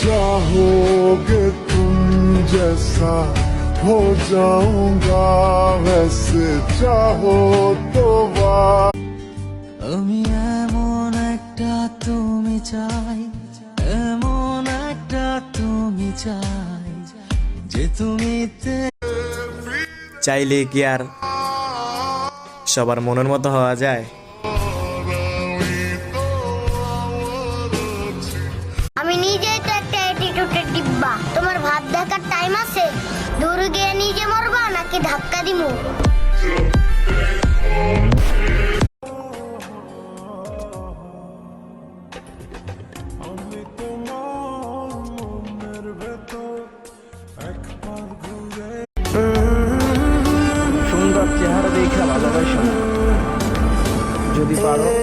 चाहोगे तुम जैसा हो जाऊंगा वैसे चाहो तो আমি এমন একটা তুমি চাই, এমন একটা তুমি চাই যে তুমি চাইলে কি আর সবার মনের মতো হওয়া যায়? আমি নিজেই তো একটা অ্যাটিটিউডের ডিব্বা। তোমার ভাব দেখার টাইম আছে? দৌড়ে গিয়ে নিজে মরবা নাকি ধাক্কা দিমু? সুন্দর চেহারা দেখে ভালোবাসো, যদি পারো